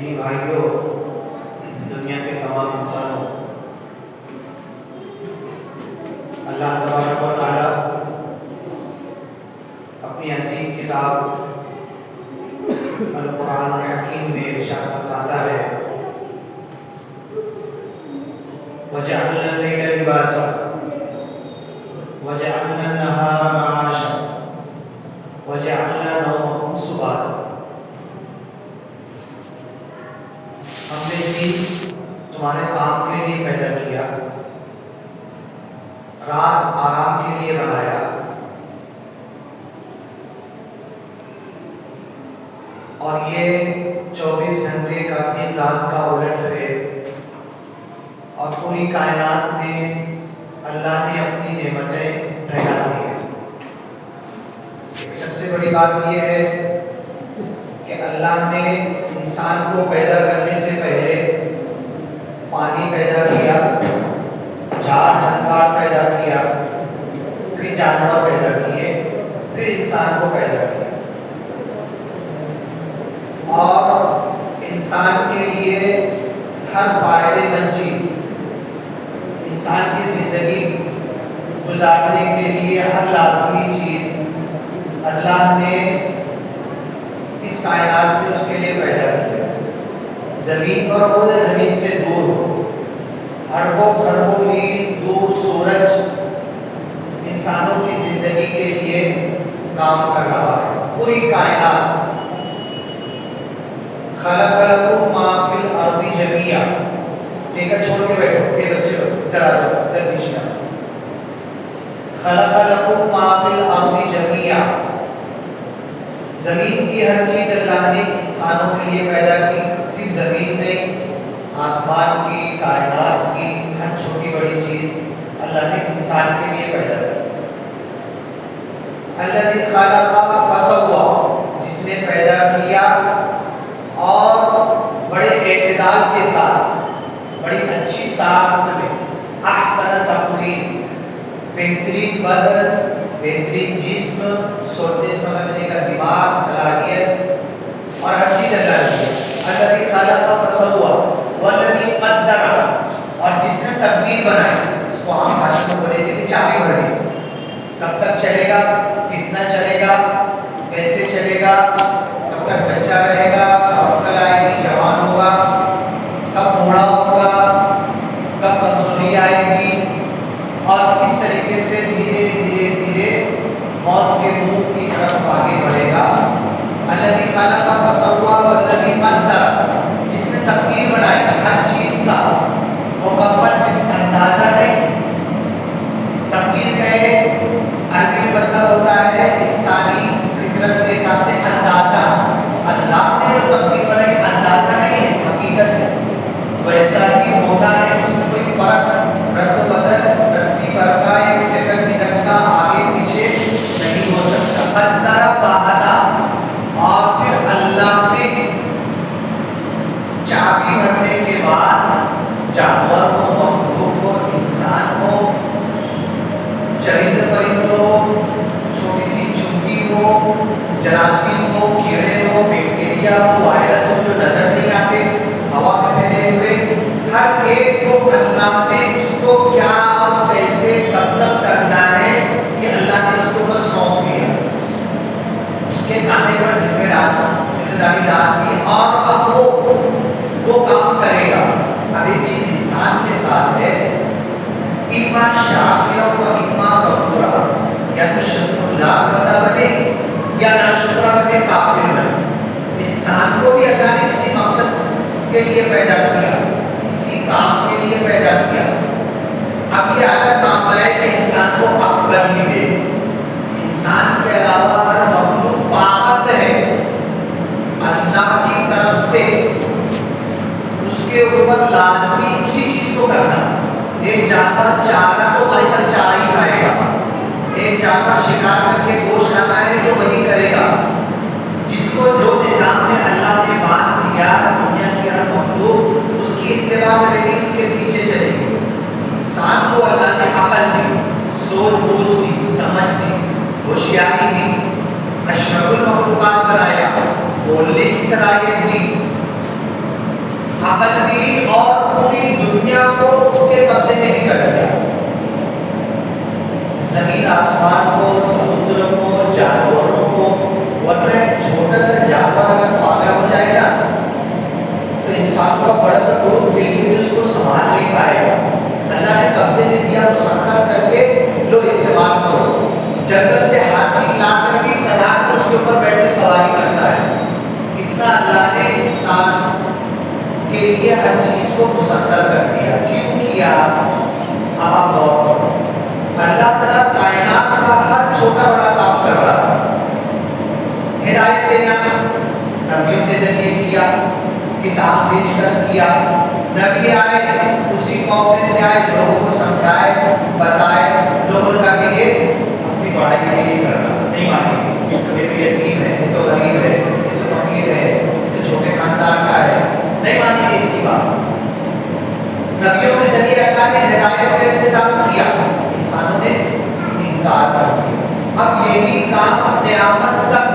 دینی بھائیوں، دنیا کے تمام انسانوں، اللہ تبارک و تعالیٰ اپنی عظیم کتاب القرآن الحکیم میں ارشاد فرماتا ہے وَجَعَلْنَا اللَّيْلَ لِبَاسًا وَجَعَلْنَا النَّهَارَ مَعَاشًا وَجَعَلْنَا نَوْمَكُمْ سُبَاتًا۔ ہم نے دن تمہارے کام کے لیے پیدا کیا، رات آرام کے لیے بنایا، اور یہ 24 گھنٹے کا دن رات کا الٹ ہے، اور پوری کائنات میں اللہ نے اپنی نعمتیں پھیلا دی ہیں۔ ایک سب سے بڑی بات یہ ہے کہ اللہ نے انسان کو پیدا کرنے سے پہلے پانی پیدا کیا، جھاڑ جھنکار پیدا کیا، پھر جانور پیدا کیے، پھر انسان کو پیدا کیا، اور انسان کے لیے ہر فائدے مند چیز، انسان کی زندگی گزارنے کے لیے ہر لازمی چیز اللہ نے اس کائنات میں اس کے لیے پیدا کیا۔ زمین پر ہو یا زمین سے دور ہو، اربوں خربوں میل دور سورج انسانوں کی زندگی کے لیے کام کر رہا ہے۔ پوری کائنات خلق لکم ما فی الارض جمیعا، لے کر چھوڑ کے بیٹھو، یہ بچے لوگ ادھر آ جاؤ، ادھر پیچھے آؤ۔ خلق لکم ما فی الارض جمیعا، زمین کی ہر چیز اللہ نے انسانوں کے لیے پیدا کی، صرف زمین نہیں، آسمان کی، کائنات کی ہر چھوٹی بڑی چیز اللہ نے انسان کے لیے پیدا کی۔ الذی خلق فسوی، جس نے پیدا کیا اور بڑے اعتدال کے ساتھ، بڑی اچھی ساخت میں، احسن تقویم، بہترین بدن، بہترین جسم، سوچنے سمجھنے کا دماغ، صلاحیت اور ہر چیز اللہ نے دی۔ الذی خلق فسوی والذی قدر، اور جس نے تقدیر بنائی، اس کو عام بھاشا میں بولے تھے کہ چابی بھر دی، کب تک چلے گا، کتنا چلے گا، کیسے چلے گا، کب تک بچہ رہے گا، کب عقل آئے گی، جوان ہوگا، کب بوڑھا ہوگا، کب کمزوری آئے گی، اور کس طریقے سے دھیرے دھیرے دھیرے موت کے منہ کی طرف آگے بڑھے گا۔ الذی خلق فسوی والذی قدر، جس نے تقدیر بنائی ہر چیز کا مکمل صرف اندازہ نہیں، تقدیر کا عربی میں مطلب ہوتا ہے انسانی فطرت کے حساب سے اندازہ۔ اللہ نے جو تقدیر بنائی اندازہ نہیں ہے، حقیقت ہے، ویسا ہی ہونا ہے، اس میں کوئی فرق رد و بدل رتی برقع ایک سیکنڈ منٹ کا آگے پیچھے نہیں ہو سکتا۔ قدر فہدی، اور پھر اللہ نے چابی بھرنے کے بعد جانور ہو، مخلوق ہو، انسان ہو، چرند پرند ہو، چھوٹی سی چونٹی ہو، جراثیم ہو، کیڑے ہو، بیکٹیریا ہو، وائرس ہو جو نظر نہیں آتے، ہوا میں پھیلے ہوئے، ہر ایک کو اللہ نے اس کو کیا اور کیسے کب تک کرنا ہے یہ اللہ نے اس کو بس سونپ دیا، اس کے کاندھے پر ذمہ داری ڈال دی، اور اب وہ کام کرے گا۔ اب ایک چیز انسان کے ساتھ ہے، اما شاکرا و اما کفورا، یا تو شکر گزار بندہ بنے یا ناشکرا بنے، کافر بنے۔ انسان کو بھی اللہ نے کسی مقصد کے لیے پیدا کیا، کسی کام کے لیے پیدا کیا۔ اب یہ الگ معاملہ ہے کہ انسان کو عقل بھی دے۔ انسان کے علاوہ ہر مخلوق پابند ہے اللہ کی طرف سے، اس کے اوپر لازمی اسی چیز کو کرنا۔ ایک جانور چارہ تو مرے تک چارہ ہی کھائے گا، ایک جانور شکار کر کے گوشت لانا ہے تو وہی کرے گا۔ جس کو جو نظام میں اللہ نے باندھ دیا، دنیا کی ہر مخلوق اس کی اتباع کرے گی، اس کے پیچھے چلے گی۔ انسان کو اللہ نے عقل دی، سوچ بوجھ دی، سمجھ دی، ہوشیاری دی، اشرف المخلوقات بنایا، بولنے کی صلاحیت دی، عقل دی اور پوری دنیا کو اس کے قبضے میں ہی کر دیا. زمین آسمان کو، سمندر کو، جانوروں کو. ورنہ ایک چھوٹا سا جانور اگر پاگل ہو جائے گا تو انسانوں کا بڑا سا گروپ مل کے بھی اس کو سنبھال نہیں پائے گا. اللہ نے قبضے میں دیا، مسخر کر کے لو استعمال کرو. جنگل سے ہاتھی لا کر بھی سجا کر اس کے اوپر بیٹھ کے سواری کرتا ہے. اتنا اللہ نے انسان کے لیے ہر چیز کو مسخر کر دیا. کیوں کیا؟ آپ غور کرو. اللہ تعالیٰ کائنات کا ہر چھوٹا بڑا کام کر رہا ہے. ہدایت دینا نبیوں کے ذریعے کیا، کتاب بھیج کر کیا. نبی آئے، اسی قوم میں سے آئے، لوگوں کو سمجھائے، بتائے. لوگوں نے کہا کہ یہ اپنی بڑائی کے لیے کر رہا، نہیں مانیں گے. یہ تو یتیم ہے، یہ تو غریب ہے، یہ تو فقیر ہے، یہ تو چھوٹے خاندان کا ہے، نہیں مانیں گے اس کی بات. نبیوں کے ذریعے اللہ نے ہدایت کا انتظام کیا، انسانوں نے انکار کر دیا. اب یہی کام قیامت تک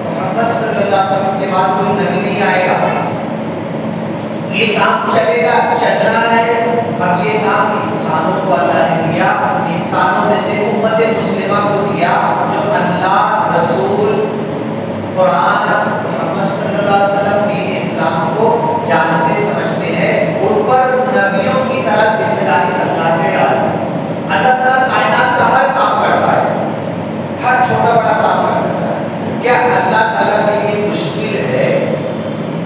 محمد صلی اللہ علیہ وسلم کے بعد کوئی نبی نہیں آئے گا. یہ کام چلے گا، چلنا ہے. اب یہ کام انسانوں کو اللہ نے دیا، انسانوں میں سے امت مسلمہ کو دیا جو اللہ، رسول، قرآن، محمد صلی اللہ علیہ وسلم دین اسلام کو جانتے سمجھتے ہیں. ان پر نبیوں کی طرح ذمہ داری اللہ نے ڈال دی. اللہ تعالیٰ کائنات کا ہر کام کرتا ہے، ہر چھوٹا بڑا کام کر سکتا ہے. کیا اللہ تعالیٰ کے لیے مشکل ہے؟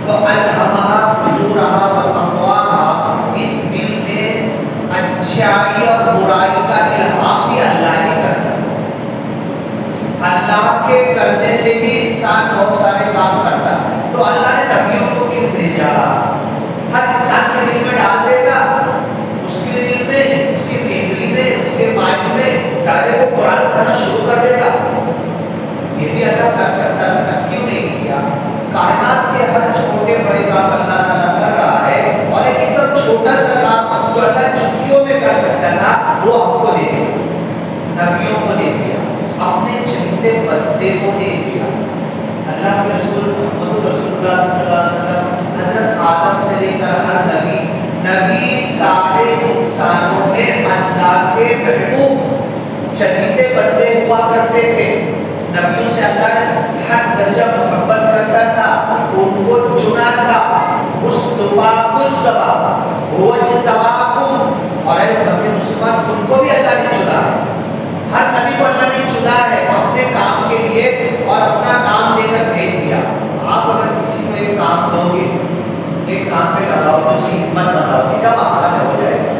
فَأَلْهَمَهَا فُجُورَهَا وَتَقْوَاهَا. اس دل میں اچھائی اور برائی کا الہام بھی اللہ ہی کرتا ہے. اللہ کے کرنے سے بھی انسان بہت سارے کام کرتا ہے. تو اللہ نے نبیوں کو کیوں بھیجا؟ ہر انسان کے دل میں ڈال دے گا، اس کے دل میں، اس کی میموری میں، اس کے مائنڈ میں ڈالے کو قرآن پڑھنا شروع کر دے گا. یہ بھی اللہ کر سکتا تھا، کیوں نہیں کیا؟ کائنات کے ہر چھوٹے بڑے کام اللہ تعالیٰ کر رہا ہے، اور ایک ایک دم چھوٹا سا کام جو اللہ چٹکیوں میں کر سکتا تھا وہ ہم کو دے دیا، نبیوں کو دے دیا، اپنے چہیتے بندے کو دے دیا. اللہ کے رسول محمد رسول اللہ صلی اللہ علیہ وسلم، حضرت آدم سے لے کر ہر نبی سارے انسانوں میں اللہ کے محبوب چہیتے بندے ہوا کرتے تھے. نبیوں سے اللہ ہر درجہ محبت کرتا تھا، ان کو چنا تھا. مصطفیٰ مصطفیٰ وجتباکم. اور اے امت مسلمان، تم کو بھی اللہ نے چنا ہے. ہر نبی کو اللہ نے چنا ہے اپنے کام کے لیے اور اپنا کام دے کر بھیج دیا. آپ اگر کسی کو ایک کام دو گے، ایک کام پہ لگاؤ تو اس کی ہمت بتاؤ گے، جب آسان ہو جائے گا.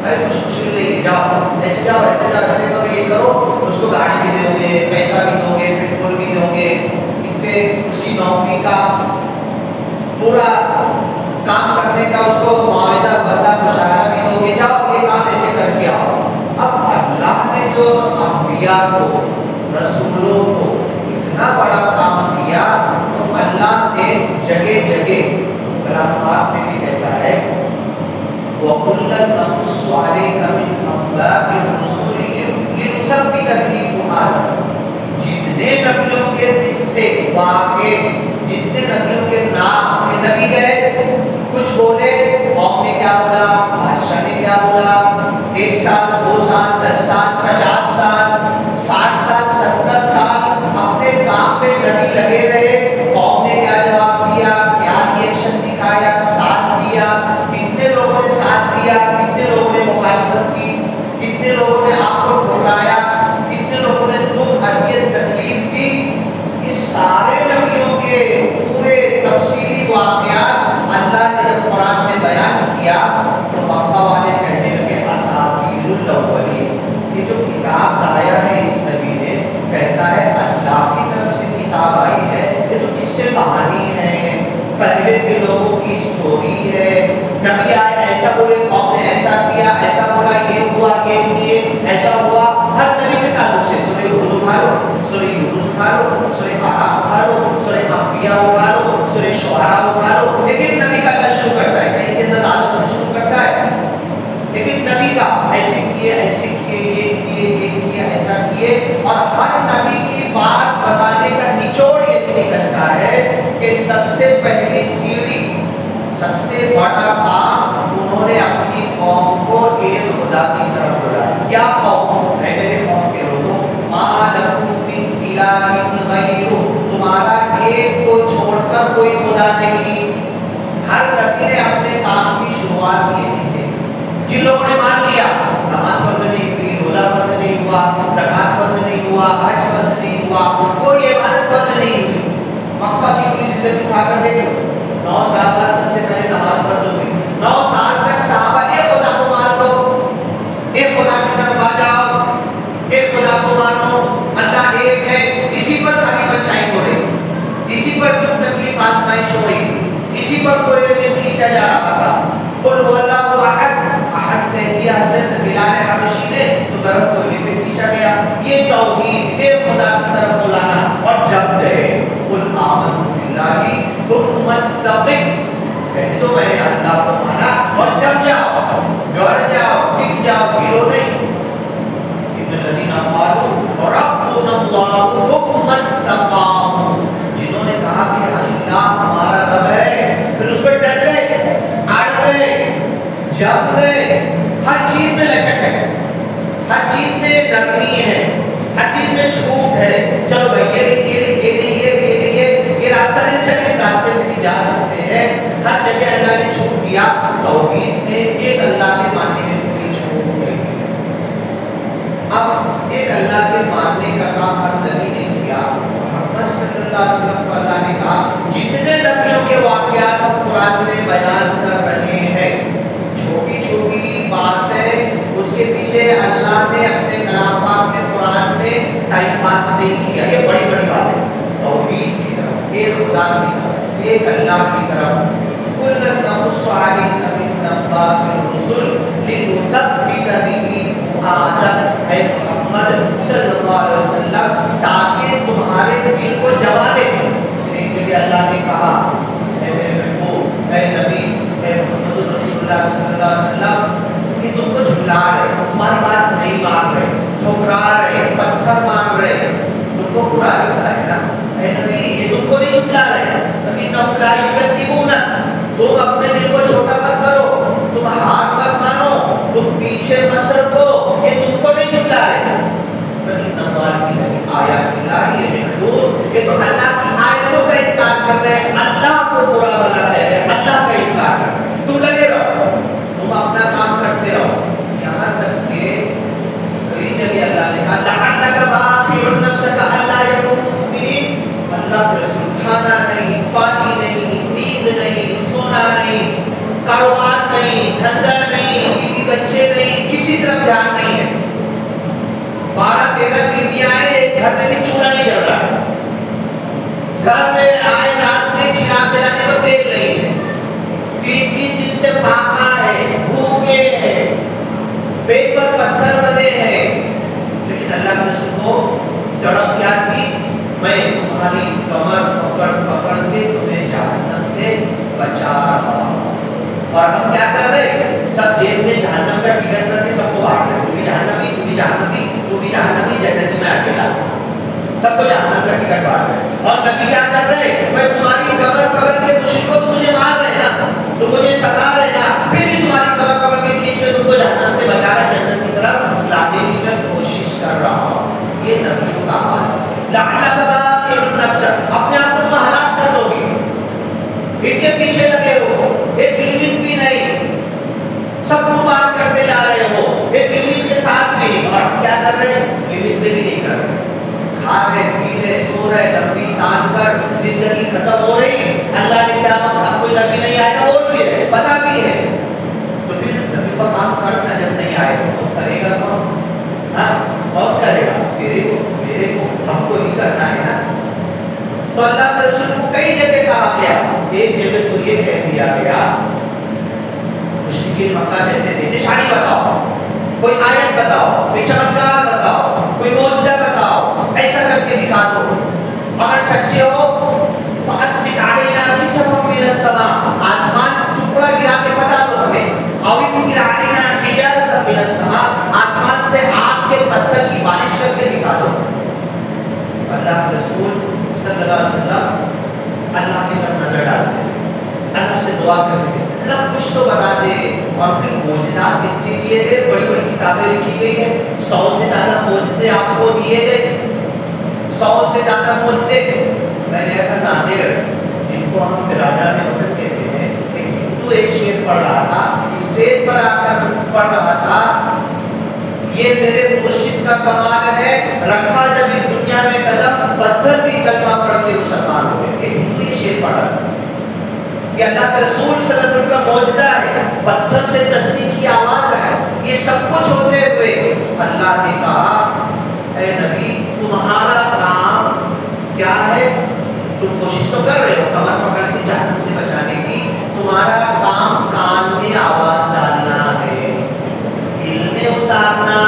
ارے کچھ مشکل نہیں، جاؤ ایسے جاؤ، ایسے جاؤ، ایسے کرو، یہ کرو. اس کو گاڑی بھی دو گے، پیسہ بھی دو گے، پیٹرول بھی دو گے، اتنے اس کی نوکری کا پورا کام کرنے کا اس کو معاوضہ بدلہ مشاہرہ بھی دو گے. جاؤ یہ کام ایسے کر کے آؤ. اب اللہ نے جو انبیاء کو، رسولوں کو اتنا بڑا کام دیا، تو اللہ نے جگہ جگہ کلام پاک میں بھی کہتا ہے وَكُلًّا نَقُصُّ عَلَيْكَ مِنْ أَنْبَاءِ الرُّسُلِ لِنُثَبِّتَ بِهِ فُؤَادَكَ. جتنے نبیوں کے قصے، واقعے، جتنے نبیوں کے نام، کہ نبی گئے، کچھ بولے، قوم نے کیا بولا، بادشاہ نے کیا بولا، 1 سال 2 سال 10 سال 50 سال 60 سال 70 سال اپنے کام پہ نبی لگے رہے. قوم نے کیا جواب دیا، کیا ریئیکشن دکھایا، ساتھ دیا. کتنے لوگوں نے ساتھ دیا، کتنے لوگوں نے مخالفت کی، کتنے لوگوں نے آپ کو ٹھکرایا، کتنے لوگوں نے دکھ اذیت تکلیف دی. یہ سارے نبیوں کے پورے تفصیلی واقعات اللہ نے جب قرآن میں بیان کیا تو مکہ والے کہنے لگے اساطیر الاولین. یہ جو کتاب لایا ہے اس نبی نے، کہتا ہے اللہ کی طرف سے کتاب آئی ہے، یہ تو کس سے کہانی ہے، پہلے کے لوگوں کی اسٹوری ہے. نبی آئے ایسا بولے، قوم نے ایسا کیا، ایسا بولا، یہ ہوا، یہ کیے، ایسا ہوا. ہر نبی کے تعلق سے سورہ ہود اٹھا لو، سورہ یونس اٹھا لو، سورہ آراف اٹھا لو، سورہ انبیاء اٹھا لو، سورہ شعراء اٹھا لو. لیکن نبی کا اللہ شروع کرتا ہے، کہیں عزت آدم سے شروع کرتا ہے. لیکن نبی کا ایسے کیے، ایسے کیے، یہ کیے، یہ کیے، ایسا کیے. اور ہر نبی کی بات بتانے کا نچوڑ یہ نکلتا ہے کہ سب سے پہلی سیڑھی، سب سے بڑا کام انہوں نے اپنی قوم کو ایک خدا کی طرف بلایا. کیا قوم؟ اے میرے قوم کے لوگوں، ما لکم من الہ غیرہ، تمہارا ایک کو چھوڑ کر کوئی خدا نہیں. ہر نبی نے اپنے کام کی شروعات یہیں سے. جن لوگوں نے مان لیا نماز فرض نہیں ہوئی، روزہ فرض نہیں ہوا، زکوٰۃ فرض نہیں ہوا، حج فرض نہیں ہوا، کوئی عبادت فرض نہیں ہوئی. مکہ کی پوری زندگی اٹھا کر دیکھو، 9 سال بعد سب سے پہلے نماز فرض ہوئی. 9 سال تک صحابہ ایک خدا کو مان لو، ایک خدا کی طرف آ جاؤ، ایک خدا کو مانو، اللہ ایک ہے. اسی پر ساری بچائی ہو رہی تھی، اسی پر دکھ تکلیف آزمائش ہو رہی تھی، اسی پر کوئلے میں کھینچا جا رہا تھا. قل هو اللہ احد، احد کہہ دیا حضرت بلال حبشی نے تو گرم کوئلے پہ کھینچا گیا. یہ توحید، ایک خدا کی طرف بلانا. اور جب گئے قل آمنت باللہ ثم استقم، کہہ دو میں نے اللہ کو مانا اور جب جاؤ، گڑ جاؤ، ٹک جاؤ، ہلو نہیں. ان الذین قالوا ربنا اللہ ثم استقاموا، جنہوں نے کہا کہ اللہ ہمارا رب ہے، پھر اس پہ ڈٹ گئے، اڑ گئے، جب گئے. ہر چیز میں لچک ہے، ہر چیز میں نرمی ہے، ہر چیز میں چھوٹ ہے. چلو بھائی یہ راستہ نہیں چلے، اس راستے سے بھی جا سکتے ہیں. ہر جگہ اللہ نے چھوٹ دیا. توحید میں ایک اللہ کے ماننے میں کوئی چھوٹ نہیں. اب ایک اللہ کے ماننے کا کام ہر نبی نے کیا. محمد صلی اللہ علیہ وسلم کو اللہ نے کہا جتنے نبیوں کے واقعات ہم قرآن میں بیان کر رہے ہیں، چھوٹی چھوٹی باتیں، اس کے پیچھے اللہ نے اپنے کلام پاک میں، قرآن نے ٹائم پاس نہیں کیا. یہ بڑی بڑی باتیں توحید کی طرف، ایک خدا کی طرف، ایک اللہ کی طرف. کُلًا نَقُصُّ عَلَيْكَ مِن أَنبَاءِ الرُّسُلِ لِنُثَبِّتَ بِهِ فُؤَادَكَ، اے محمد صلی اللہ علیہ وسلم، تاکہ تمہارے دل کو جما دے. ایک جگہ اللہ نے کہا اے میرے محبوب، اے نبی، اے محمد رسول اللہ صلی اللہ علیہ وسلم، یہ تم کو جھٹلا رہے، تمہاری بات نہیں مان رہے، ٹھکرا رہے، پتھر مار رہے، تم کو برا لگتا ہے نا. اے نبی یہ تم کو نہیں جھٹلا رہے، فَإِنَّهُمْ لَا يُكَذِّبُونَ، تم اپنے دل کو چھوٹا مت کرو، تم ہار مت مانو، تم پیچھے مت سرکو، یہ تم کو نہیں جھٹلا رہے. فَإِنَّ الظَّالِمِينَ بِآيَاتِ اللَّهِ يَجْحَدُونَ، یہ تو اللہ کی آیتوں کا انکار کر رہے ہیں، اللہ کو برا بھلا کہہ رہے ہیں، اللہ کا انکار کر رہے ہیں. تم لگے رہو، تم اپنا کام کرتے رہو. یہاں تک کہ کئی جگہ اللہ نے کہا لَعَلَّكَ بَاخِعٌ نَفْسَكَ أَلَّا يَكُونُوا مُؤْمِنِينَ. اللہ کے رسول کھانا نہیں، پانی نہیں، نیند نہیں، سونا نہیں، کاروبار نہیں، دھندا نہیں، بیوی بچے نہیں، کسی طرف دھیان نہیں ہے. 12-13 بیویاں ہیں، ایک گھر میں بھی چولہا نہیں جل رہا، گھر میں آئے رات میں چراغ جلانے کا تیل نہیں ہے، 3 دن سے فاقہ ہے، بھوکے ہیں، پیٹ پر پتھر بندھے ہیں. لیکن اللہ کے رسول کو تڑپ کیا تھی؟ میں تمہاری کمر پکڑ پکڑ کے تمہیں جہنم سے بچا رہا ہوں. اور ہم کیا کر رہے ہیں؟ سب جیب میں جہنم کا ٹکٹ رکھ کے سب کو بانٹ رہے ہیں، تو بھی جہنمی، تو بھی جہنمی، تو بھی جہنمی، جنتی میں اکیلا، سب کو جہنم کا ٹکٹ بانٹ رہے ہیں. اور نبی کیا کر رہے ہیں؟ میں تمہاری کمر پکڑ کے مشرکوں تو مجھے مار رہے نا، تو مجھے ستا رہے نا، پھر بھی تمہاری کمر پکڑ کے کھینچ کے تم کو جہنم سے بچا رہا، جنت کی طرف لانے کی میں کوشش کر رہا ہوں. یہ نبیوں کا حال ہے. لَعَلَّكَ بَاخِعٌ نَفْسَكَ، اپنے آپ کو تم ہلاک کر دو گے. ان کے پیچھے لگے ہو، ایک لمٹ بھی نہیں، سب قربان کرتے جا رہے ہو، ایک لمٹ کے ساتھ بھی نہیں. اور ہم کیا کر رہے ہیں؟ لمٹ میں بھی نہیں کر رہے، کھا رہے، پی رہے، سو رہے، لمبی تان کر زندگی ختم ہو رہی. اللہ نے کیا مقصد، کوئی نبی نہیں آئے گا، بول بھی ہے، پتا بھی ہے. تو پھر نبی کا کام کرنا جب نہیں آئے گا تو کرے گا کون؟ ہاں کون کرے گا؟ تیرے کو، میرے کو، ہم کو ہی کرنا ہے نا. تو اللہ کے رسول کو کئی جگہ کہا گیا. ایک جگہ تو یہ کہہ دیا گیا، مشرکین مکہ کہتے تھے نشانی بتاؤ، کوئی آیت بتاؤ، کوئی چمتکار بتاؤ، کوئی معجزہ بتاؤ، ایسا کر کے دکھا دو. اگر سچے ہو فَأَسْقِطْ عَلَيْنَا كِسَفًا مِنَ السَّمَاءِ، آسمان ٹکڑا گرا کے بتا دو ہمیں. أَوْ امْطِرْ عَلَيْنَا حِجَارَةً مِنَ السَّمَاءِ، آسمان سے آگ کے پتھر کی بارش کر کے دکھا دو. اللہ کے رسول صلی اللہ علیہ وسلم اللہ کی طرف نظر ڈالتے تھے، اللہ سے دعا دعا کرتے تھے اللہ کچھ تو بتا دے. اور پھر معجزات کتنے دیے گئے, بڑی بڑی کتابیں لکھی گئی ہیں, 100 سے زیادہ معجزے آپ کو دیے گئے, 100 سے زیادہ معجزے. میں گیا تھا ناندیڑ, جن کو ہم برادران وطن کہتے ہیں, ایک ہندو ایک شعر پڑھ رہا تھا, اسٹیج پر آ کر پڑھ رہا تھا, یہ میرے مرشد کا کمال ہے, رکھا جب اس دنیا میں قدم پتھر بھی کلمہ پڑھ کے مسلمان ہوئے. ایک ہندو یہ شعر پڑھ رہا تھا کہ اللہ کے رسول صلی اللہ علیہ وسلم کا معجزہ ہے, پتھر سے تصدیق کی آواز ہے. یہ سب کچھ ہوتے ہوئے اللہ نے کہا اے نبی تمہارا کام کیا ہے؟ تم کوشش تو کر رہے ہو کمر پکڑ کے جہنم سے بچانے کی, تمہارا کام کان میں آواز ڈالنا ہے, دل میں اتارنا,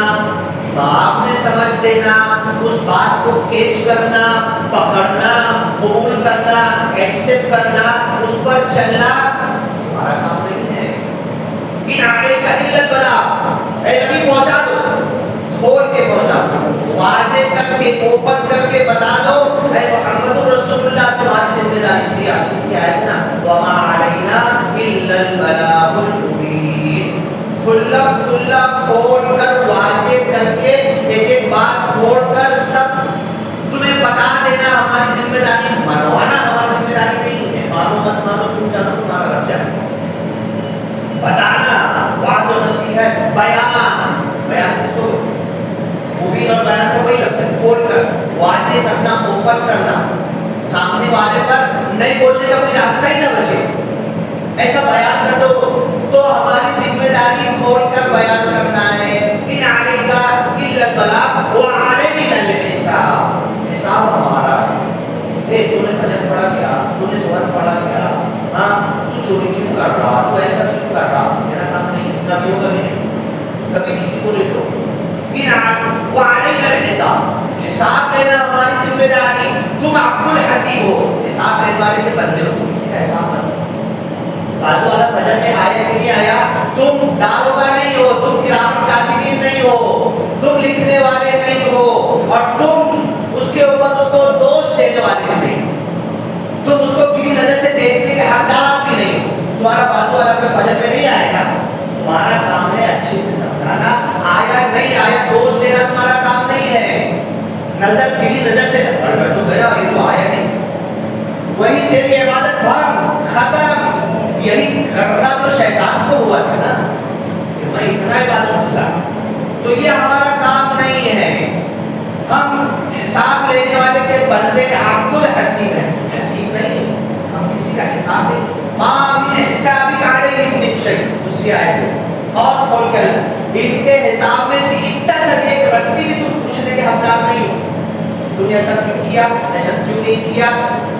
دماغ میں سمجھ دینا, اس بات کو کیچ کرنا, پکڑنا, قبول کرنا, ایکسپٹ کرنا, اس پر چلنا تمہارا کام نہیں ہے. ان علیک الا البلاغ, اے نبی پہنچا دو, کھول کے پہنچا دو, واضح کر کے اوپن کر کے بتا دو. اے محمد رسول اللہ تمہاری ذمہ داری اس لیے آسین کی آیت نا وما علینا الا البلاغ المبین. کھلا کھلا کھول کر واضح کر کے ایک ایک بات کھول کر سب تمہیں بتا دینا ہماری ذمہ داری, منوانا ہماری ذمہ داری نہیں ہے. مانو مت مانو تم جانو تمہارا رب جانے. بتانا, واضح و نصیحت, بیان. بیان کس کو مبین اور بیان سے وہی لگتا ہے, کھول کر واضح کرنا, اوپن کرنا, سامنے والے پر نہیں بولنے کا کوئی راستہ ہی نہ بچے, ایسا بیان کر دو. تو ہماری ذمہ داری کھول کر بیان کرنا ہے. ان علیک الا البلاغ وعلینا الحساب, حساب ہمارا ہے. اے تو نے فجر پڑھا کیا, تو نے ظہر پڑھا کیا, ہاں تو چوری کیوں کر رہا, تو ایسا کیوں کر رہا, میرا کام نہیں, نبیوں کا بھی نہیں, کبھی کسی کو نہیں ٹوکے. ان وعلینا الحساب, حساب لینا ہماری ذمہ داری. تم عبد الحسیب ہو, حساب لینے والے کے بندے ہو, کسی کا حساب مت. بازو والا فجر میں آیا کہ نہیں آیا, تم داروغہ نہیں ہو, تم کرام کاتبین نہیں ہو, تم لکھنے والے نہیں ہو, اور تم اس کے اوپر اس کو دوش دینے والے نہیں, تم اس کو کسی نظر سے دیکھنے کے حقدار بھی نہیں. تمہارا بازو والا اگر فجر میں نہیں آئے گا, تمہارا کام ہے اچھے سے سمجھانا, آیا نہیں آیا دوش دینا تمہارا کام نہیں ہے. نظر کسی نظر سے میں تو گیا, یہ تو آیا نہیں, وہی تیری عبادت بھنگ ختم. یہی گھرا تو شیطان کو ہوا تھا نا کہ میں اتنا عبادت گزار, تو یہ ہمارا کام نہیں ہے. ہم حساب لینے والے کے بندے عبد الحسیب ہیں, حسیب نہیں, ہم کسی کا حساب نہیں. ما من حسابک علیہم من شیء, دوسری آیت ہے, اور کھول کر ان کے حساب میں سے اتنا سا ایک رتی بھی تم پوچھنے کے حقدار نہیں ہو. تم نے ایسا کیوں کیا, ایسا کیوں نہیں کیا,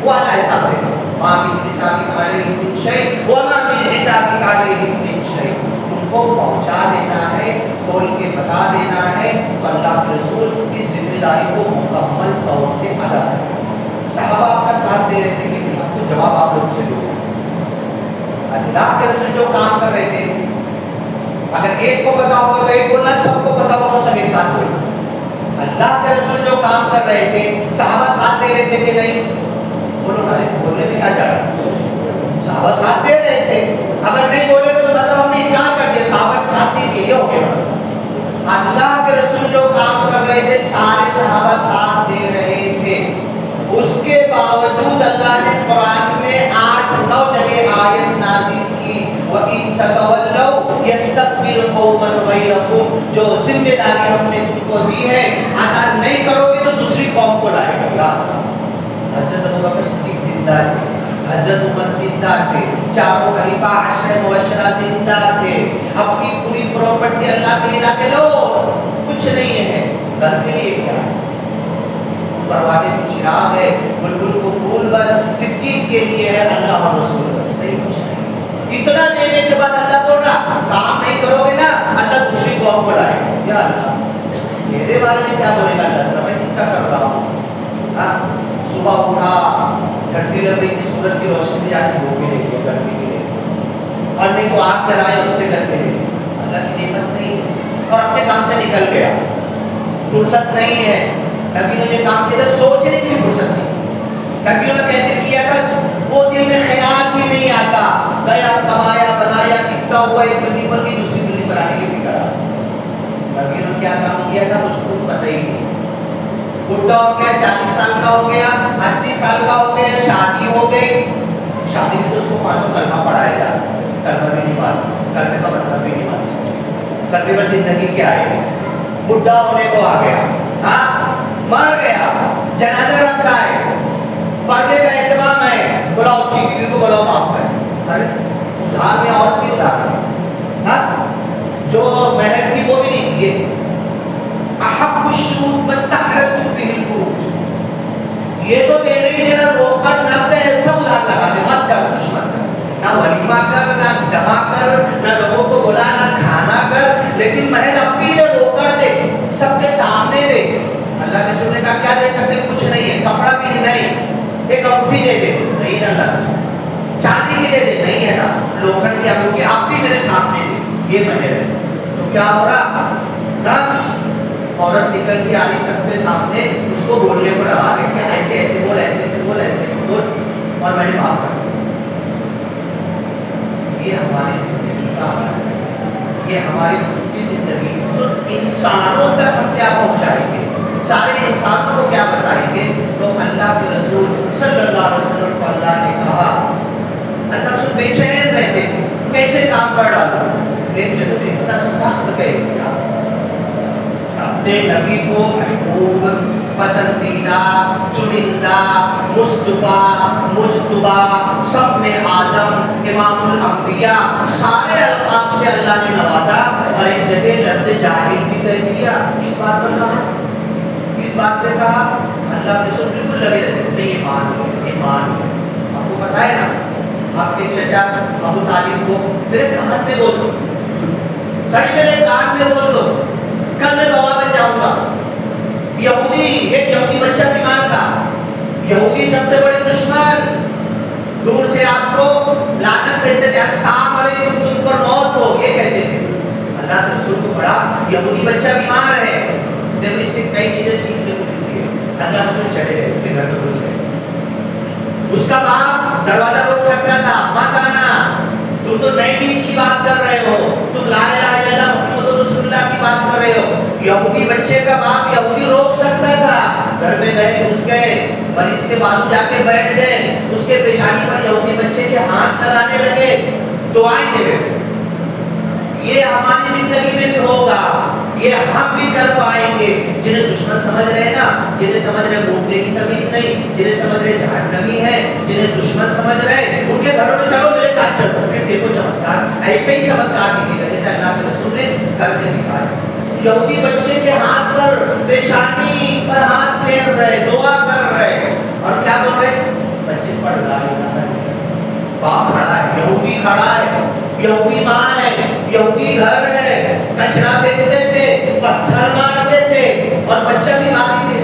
وہ اللہ حساب دے گا. ما من حسابک علیہم من شیء وما من حسابک علیہم من شیء. تم کو پہنچا دینا ہے, کھول کے بتا دینا ہے, تو اللہ کے رسول اس ذمہ داری کو مکمل طور سے ادا کریں. صحابہ آپ کا ساتھ دے رہے تھے کہ نہیں, آپ کو جواب آپ لوگوں سے دو. اللہ کے رسول جو کام کر رہے تھے, اگر ایک کو پتا ہوگا تو ایک بولنا, سب کو پتا ہوگا تو سب ایک ساتھ بولنا. اللہ کے رسول جو کام کر رہے تھے, صحابہ ساتھ دے رہے تھے کہ نہیں, بولو نا, بولنے میں کیا جا رہا ہے, صحابہ ساتھ دے رہے تھے. اگر نہیں بولے تو مطلب ہم نے انکار کر دیا, صحابہ کے ساتھ نہیں دیے, یہ ہو گیا. اللہ کے رسول جو کام کر رہے تھے سارے صحابہ ساتھ دے رہے تھے, اس کے باوجود اللہ نے قرآن میں 8-9 جگہ آیت نازل کی, وَإِن تَتَوَلَّوْا يَسْتَبْدِلْ قَوْمًا غَيْرَكُمْ. جو ذمہ داری ہم نے تم کو دی ہے ادا نہیں کرو گے تو دوسری قوم کو لائے گا. حضرت ابوبکر صدیق زندہ تھے, حضرت عمر زندہ تھے, چاروں خلیفہ 10 مبشرہ زندہ تھے, اپنی پوری پراپرٹی اللہ کے لیے لا کے لو, کچھ نہیں ہے, گھر کے لیے کیا ہے, پروانے کو چراغ ہے, بلبل کو پھول بس, صدیق کے لیے ہے اللہ اور رسول بس, نہیں کچھ نہیں. اتنا دینے کے بعد اللہ بول رہا کام نہیں کرو گے نا, اللہ دوسری قوم کو لائے گا. یا اللہ میرے بارے میں کیا بولے گا اللہ تعالیٰ, میں کتنا کر رہا ہوں. ہاں صبح اٹھا, گھنٹی لگ رہی تھی, سورج کی روشنی میں جا کے دھوپ میں لے لیا, گرمی میں لے لیا, اور نہیں تو آگ جلائے اس سے گھر میں لے لیا. اللہ کی نعمت نہیں, اور اپنے کام سے نکل گیا, فرصت نہیں ہے. نبی نے یہ کام کیا تھا, سوچنے کی فرصت نہیں. نبیوں نے کیسے کیا تھا وہ دل میں خیال بھی نہیں آتا. گیا کمایا بنایا اکٹھا ہوا ایک بلڈنگ پر کی دوسری بلڈنگ پر آنے کی فکر آ نبی نے کیا کام کیا تھا مجھ کو پتہ ہی نہیں. بڈھا ہو گیا 40 سال کا ہو گیا 80 سال کا ہو گیا شادی ہو گئی. شادی میں تو اس کو 5 کلمہ پڑھایا جا کلمہ بھی نہیں معلوم کلمے کا مطلب بھی نہیں معلوم کلمے پر زندگی کیا ہے. بڈھا ہونے کو آ گیا ہاں مر گیا جنازہ رکھا ہے پردے کا اہتمام ہے بلاؤ اس کی بیوی کو بلاؤ معاف کر. ارے ادھار میں عورت بھی ادھار میں ہاں جو مہر تھی وہ بھی نہیں دیے. احب الشروط مستحرت به الفروج یہ تو دے نہیں دینا روک کر نہ دے سب ادھار لگا دے مت کر کچھ مت کر نہ ولیمہ کر نہ جمع کر نہ لوگوں کو بلا نہ کھانا کر لیکن مہر اپنی دے روک کر دے سب کے سامنے دے. اللہ کے رسول نے کہا کیا دے سکتے کچھ نہیں ہے کپڑا بھی نہیں ایک انگوٹھی دے دے نہیں نا اللہ کے رسول چاندی کی دے دے نہیں ہے نا لوکھنڈ کی انگوٹھی آپ بھی میرے سامنے دے یہ مہر ہے. تو کیا ہو رہا نا عورت نکل کے آ رہی سب کے سامنے اس کو بولنے کو لگا رہے کہ ایسے ایسے بول ایسے ایسے بول ایسے ایسے بول اور میں نے معاف کر دیا. یہ ہماری زندگی کا حال ہے یہ ہماری خود کی زندگی. تو انسانوں تک ہم کیا پہنچائیں گے سارے انسانوں کو کیا بتائیں گے. تو اللہ کے رسول صلی اللہ علیہ وسلم کو اللہ نے کہا اللہ رسول بے چین رہتے تھے کیسے کام کر ڈالو. ایک جگہ اتنا سخت گئے کیا اپنے نبی کو محبوب پسندیدہ چنندہ مصطفیٰ مجتبی سب میں اعظم امام الانبیاء سارے القاب سے اللہ نے نوازا اور ایک جگہ لفظ جاہل بھی کہہ دیا. کس بات پر کہا کس بات پہ کہا اللہ کے رسول بالکل لگے رہتے نہیں ایمان ہو. آپ کو پتا ہے نا آپ کے چچا ابو طالب کو میرے کان میں بول دو کھڑی میرے کان میں بول دو کل میں گواہ بن جاؤں گا. یہودی ایک یہودی بچہ بیمار تھا یہودی سب سے بڑے دشمن دور سے آپ کو لعنت بھیجتے تھے السلام علیکم تم پر موت ہو یہ کہتے تھے. اللہ کے رسول کو پڑھا یہودی بچہ بیمار ہے دیکھو اس سے کئی چیزیں سیکھنے کو ملتی ہے. اللہ کے رسول چلے گئے اس کے گھر میں گھس گئے. اس کا باپ دروازہ روک سکتا تھا مت آنا تم تو نئے دین کی بات کر رہے ہو تم لا الہ الا اللہ محمد رسول اللہ کی بات کر رہے ہو. یہودی بچے کا باپ یہودی روک سکتا تھا گھر میں گئے گھس گئے مریض کے بازو جا کے بیٹھ گئے اس کے پیشانی پر یہودی بچے کے ہاتھ لگانے لگے دعائیں دے رہے. یہ ہماری زندگی میں بھی ہوگا یہ ہم بھی کر پائیں گے. جنہیں دشمن سمجھ رہے ہیں نا جنہیں سمجھ رہے مردے کی تمیز نہیں جنہیں سمجھ رہے جہنمی ہے جنہیں دشمن سمجھ رہے ان کے گھروں میں چلو میرے ساتھ چلو پھر دیکھو چمتکار ایسے ہی چمتکار کیجیے گا جیسے اللہ کے رسول نے کر کے دکھایا. یہودی بچے کے ہاتھ پر پیشانی پر ہاتھ پھیر رہے دعا کر رہے اور کیا بول رہے بچے پڑھ رہا ہے باپ کھڑا ہے یہودی کھڑا ہے یہودی ماں ہے یہودی گھر ہے کچرا پھینکتے تھے پتھر مارتے تھے اور بچہ بھی ماری تھے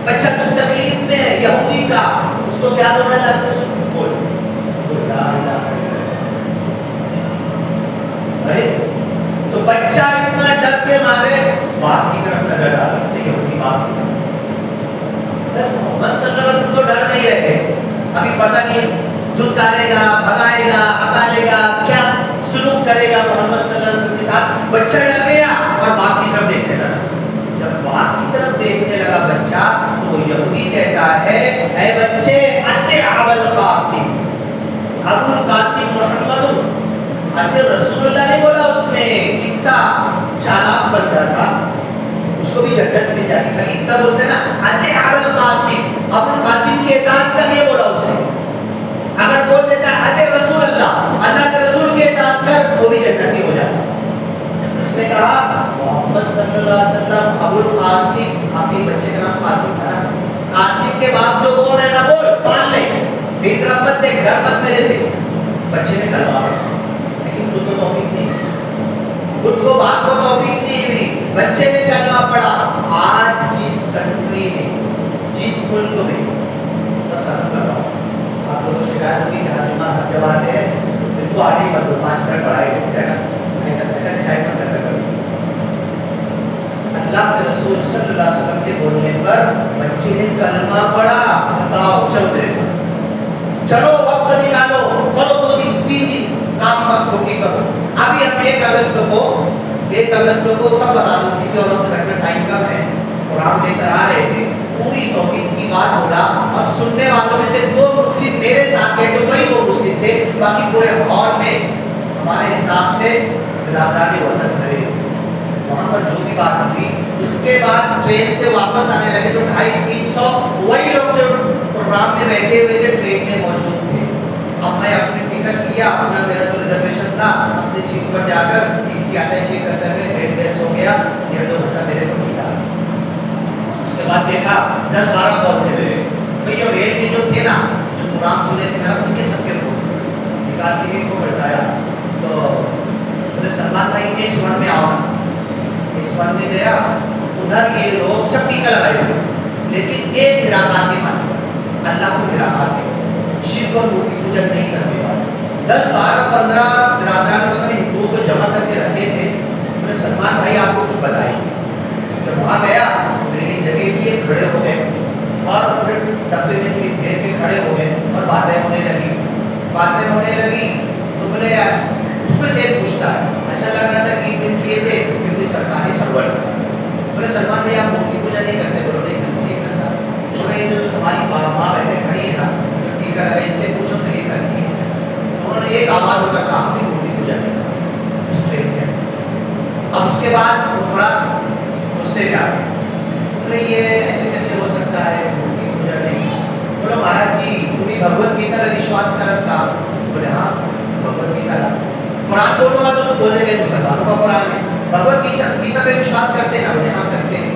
بچہ تو تکلیف میں ہے یہودی کا اس کو کیا بول رہا ہے بول لا الہ الا اللہ. ارے تو بچہ اتنا ڈر کے مارے باپ کی طرف نظر ڈالتے یہودی باپ کی طرف. محمد صلی اللہ علیہ وسلم تو ڈر نہیں رہے ابھی پتہ نہیں دھتکارے گا بھگائے گا ہکالے گا کیا سلوک کرے گا محمد صلی اللہ علیہ وسلم کے ساتھ. بچہ ڈر گیا اور باپ کی طرف دیکھنے لگا. جب باپ کی طرف دیکھنے لگا بچہ تو وہ یہودی کہتا ہے اے بچے اطیع ابا القاسم ابو القاسم محمد اطیع رسول اللہ نے بولا. اس نے کتنا چالاک بندہ تھا اس کو بھی جنت مل جاتی تھی اتنا بولتے نا اطیع ابا القاسم ابو القاسم کی اطاعت کر یہ بولا اس نے. اگر بول دیتا اطیع رسول اللہ اللہ کے رسول کی اطاعت کر وہ بھی جنتی ہو جاتا. اس نے کہا محمد صلی اللہ علیہ وسلم ابو القاسم آپ کے بچے کا نام قاسم تھا نا قاسم کے باپ جو بول رہے نا بول مان لے میری طرف مت دیکھ ڈر مت میرے سے. بچے نے کلمہ پڑھا لیکن خود کو توفیق نہیں خود کو باپ کو توفیق نہیں ہوئی. بچے نے کلمہ پڑھا. آج جس کنٹری میں جس ملک میں بس ختم کر رہا ہوں آپ کو تو شکایت ہوگی کہ ہر جمعہ ہر جب آتے ہیں ان کو آنے مت دو 5 منٹ پڑھائی ہے نا ایسا ڈیسائڈ مت کرنا کبھی. اللہ کے رسول صلی اللہ علیہ وسلم کے بولنے پر بچے نے کلمہ پڑھا. بتاؤ چلو میرے ساتھ چلو وقت نکالو کرو 2 دن 3 دن ایک اگست کو سب بتا دوں، کسی اور وقت میں ٹائم کم ہے، قرآن لے کر آ رہے تھے، پوری توحید کی بات بولا اور سننے والوں میں سے 2 مسلم میرے ساتھ گئے، جو وہی 2 مسلم تھے، باقی پورے ہال میں ہمارے حساب سے برادرانی وطن بھرے، وہاں پر جو بھی بات ہوئی، اس کے بعد ٹرین سے واپس آنے لگے تو 250-300 وہی لوگ جو پروگرام میں بیٹھے ہوئے تھے ٹرین میں موجود تھے۔ اب میں اپنی ٹکٹ لیا، اپنا میرا تو ریزرویشن تھا، اپنی سیٹ پر جا کر ٹی سی آتا ہے چیک کرتے ہوئے ریٹ بیس ہو گیا، 1.5-2 گھنٹہ میرے کو نیند آ گئی۔ اس کے بعد دیکھا 10-12 کال تھے میرے بھائی، اور ریل کے جو تھے نا، جو پروگرام سنے تھے میرا، ان کے سب کے فون تھے، نکال کے ایک کو بتایا تو بولے سلمان بھائی S1 میں آؤ نا، S1 میں گیا، ادھر یہ لوگ سب ٹیکا لگائے ہوئے، لیکن ایک نراکار کے ماننے والے، اللہ کو نراکار کہتے ہیں، شرک اور مورتی پوجا نہیں کرنے والے، 10-12-15 برادران وطن ہندوؤں کو جمع کر کے رکھے تھے۔ میں سلمان بھائی آپ کو کچھ بتائیں، جب وہاں گیا میرے لیے جگہ کیے، کھڑے ہو گئے اور پورے ڈبے میں تھے گھیر کے کھڑے ہو گئے اور باتیں ہونے لگی تو بولے یار، اس میں سے ایک پوچھتا ہے، اچھا لگ رہا تھا کہ ایونٹ کیے تھے کہ کوئی سرکاری سرور، بولے سلمان بھائی آپ مورتی پوجا نہیں کرتے؟ بولو نہیں کرتا۔ بولے یہ جو ہماری ماں بہنیں کھڑی ہے نا، جو ٹیکا لگا، ان سے پوچھو تو یہ کرتی ہے۔ انہوں نے ایک آواز ہو کر کہا ہم بھی مورتی پوجا نہیں کرتے اس ٹرین میں۔ اب اس کے بعد وہ تھوڑا غصے میں آ گئے، بولے یہ ایسے کیسے ہو سکتا ہے، مورتی پوجا نہیں؟ بولے مہاراج جی تمہیں بھگوت گیتا میں وشواس کرت کا؟ بولے ہاں بھگوت گیتا، قرآن بولوں گا تو بولے گئے مسلمانوں کا قرآن ہے، بھگوت گیتا پہ وشواس کرتے نا؟ بولے ہاں کرتے ہیں۔